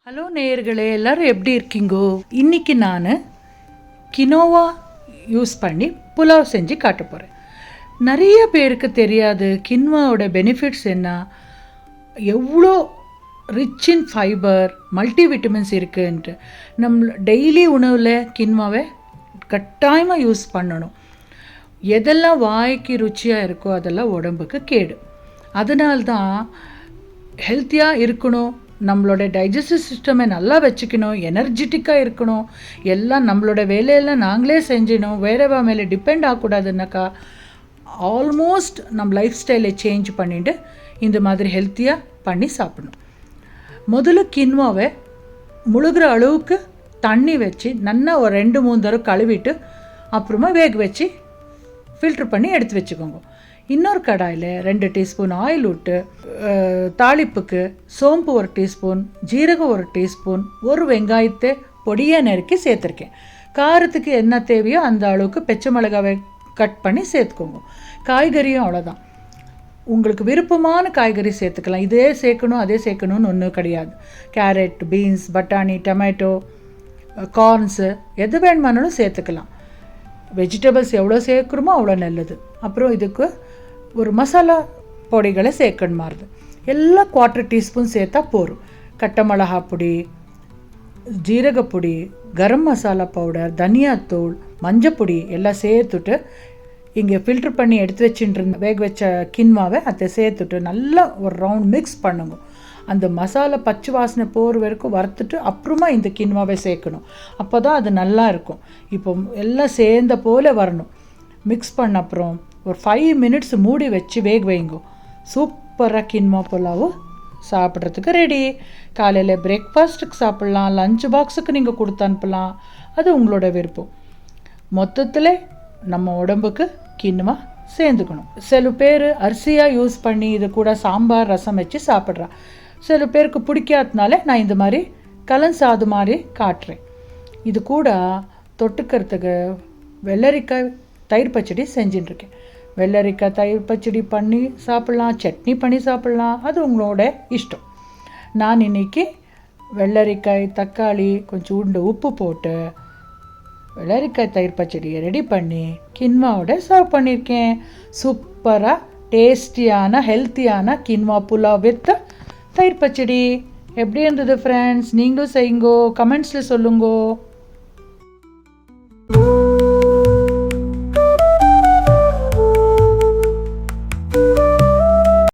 Hello நேயர்களே, எல்லோரும் எப்படி இருக்கீங்கோ? இன்றைக்கி நான் கினோவா யூஸ் பண்ணி புலாவ் செஞ்சு காட்ட போகிறேன். நிறைய பேருக்கு தெரியாது கின்வாவோட பெனிஃபிட்ஸ் என்ன, எவ்வளோ rich in fibre, multi vitamins இருக்குன்ட்டு. நம்ம டெய்லி உணவில் கின்வாவை கட்டாயமாக யூஸ் பண்ணணும். எதெல்லாம் வாய்க்கு ருச்சியாக இருக்கோ அதெல்லாம் உடம்புக்கு கேடு. அதனால்தான் ஹெல்த்தியாக இருக்கணும், நம்மளோட டைஜஸ்டிவ் சிஸ்டமை நல்லா வச்சுக்கணும், எனர்ஜெட்டிக்காக இருக்கணும், எல்லாம் நம்மளோட வேலையெல்லாம் நாங்களே செஞ்சிடணும், வேறவா மேலே டிபெண்ட் ஆகக்கூடாதுன்னாக்கா ஆல்மோஸ்ட் நம்ம லைஃப் ஸ்டைலை சேஞ்ச் பண்ணிவிட்டு இந்த மாதிரி ஹெல்த்தியாக பண்ணி சாப்பிடணும். முதல்ல கின்வாவை முழுகிற அளவுக்கு தண்ணி வச்சு நல்லா ஒரு 2-3 தடவை கழுவிட்டு அப்புறமா வேக வச்சு ஃபில்ட்ரு பண்ணி எடுத்து வச்சுக்கோங்க. இன்னொரு கடாயில் 2 டீஸ்பூன் ஆயில் விட்டு தாளிப்புக்கு சோம்பு 1 டீஸ்பூன், ஜீரகம் 1 டீஸ்பூன், ஒரு வெங்காயத்தை பொடியாக நறுக்கி சேர்த்துருக்கேன். காரத்துக்கு என்ன தேவையோ அந்த அளவுக்கு பச்சை மிளகாவை கட் பண்ணி சேர்த்துக்கோங்க. காய்கறியும் அவ்வளோதான், உங்களுக்கு விருப்பமான காய்கறி சேர்த்துக்கலாம். இதே சேர்க்கணும் அதே சேர்க்கணும்னு ஒன்றும் கிடையாது. கேரட், பீன்ஸ், பட்டாணி, டொமேட்டோ, கார்ன்ஸு எது வேணுமானாலும் சேர்த்துக்கலாம். வெஜிடபிள்ஸ் எவ்வளோ சேர்க்குறோமோ அவ்வளோ நல்லது. அப்புறம் இதுக்கு ஒரு மசாலா பொடிகளை சேர்க்கணுமாருது. எல்லாம் 1/4 டீஸ்பூன் சேர்த்தா போகும். கட்டை மிளகா பொடி, ஜீரகப்பொடி, கரம் மசாலா பவுடர், தனியாத்தூள், மஞ்சப்பொடி எல்லாம் சேர்த்துட்டு இங்கே ஃபில்ட்ரு பண்ணி எடுத்து வச்சுட்டு வேக வச்ச கின்வாவை அதை சேர்த்துட்டு நல்லா ஒரு ரவுண்ட் மிக்ஸ் பண்ணுங்க. அந்த மசாலா பச்சை வாசனை போகிற வரைக்கும் வறுத்துட்டு அப்புறமா இந்த கின்வாவை சேர்க்கணும். அப்போ தான் அது நல்லா இருக்கும். இப்போ எல்லாம் சேர்ந்த போல் வரணும். மிக்ஸ் பண்ண அப்புறம் ஒரு 5 மினிட்ஸ் மூடி வச்சு வேக வைங்க. சூப்பராக கின்வா புலாவு சாப்பிட்றதுக்கு ரெடி. காலையில் பிரேக்ஃபாஸ்ட்டுக்கு சாப்பிட்லாம், லஞ்ச் பாக்ஸுக்கு நீங்கள் கொடுத்து அனுப்பலாம், அது உங்களோட விருப்பம். மொத்தத்தில் நம்ம உடம்புக்கு கின்வா சேர்ந்துக்கணும். சில பேர் அரிசியாக யூஸ் பண்ணி இது கூட சாம்பார் ரசம் வச்சு சாப்பிட்றா. சில பேருக்கு பிடிக்காததுனால நான் இந்த மாதிரி கலன் சாது மாதிரி காட்டுறேன். இது கூட தொட்டுக்கிறதுக்கு வெள்ளரிக்காய் தயிர் பச்சடி செஞ்சுட்டுருக்கேன். வெள்ளரிக்காய் தயிர் பச்சடி பண்ணி சாப்பிட்லாம், சட்னி பண்ணி சாப்பிட்லாம், அது உங்களோட இஷ்டம். நான் இன்றைக்கி வெள்ளரிக்காய், தக்காளி, கொஞ்சம் உப்பு போட்டு வெள்ளரிக்காய் தயிர் பச்சடியை ரெடி பண்ணி கின்வாவோட சர்வ் பண்ணியிருக்கேன். சூப்பராக டேஸ்டியான ஹெல்த்தியான கின்வா புலாவ் வித் தயிர் பச்சடி. எப்படி இருந்தது ஃப்ரெண்ட்ஸ்? நீங்களும் செய்யுங்கோ, கமெண்ட்ஸில் சொல்லுங்கோ.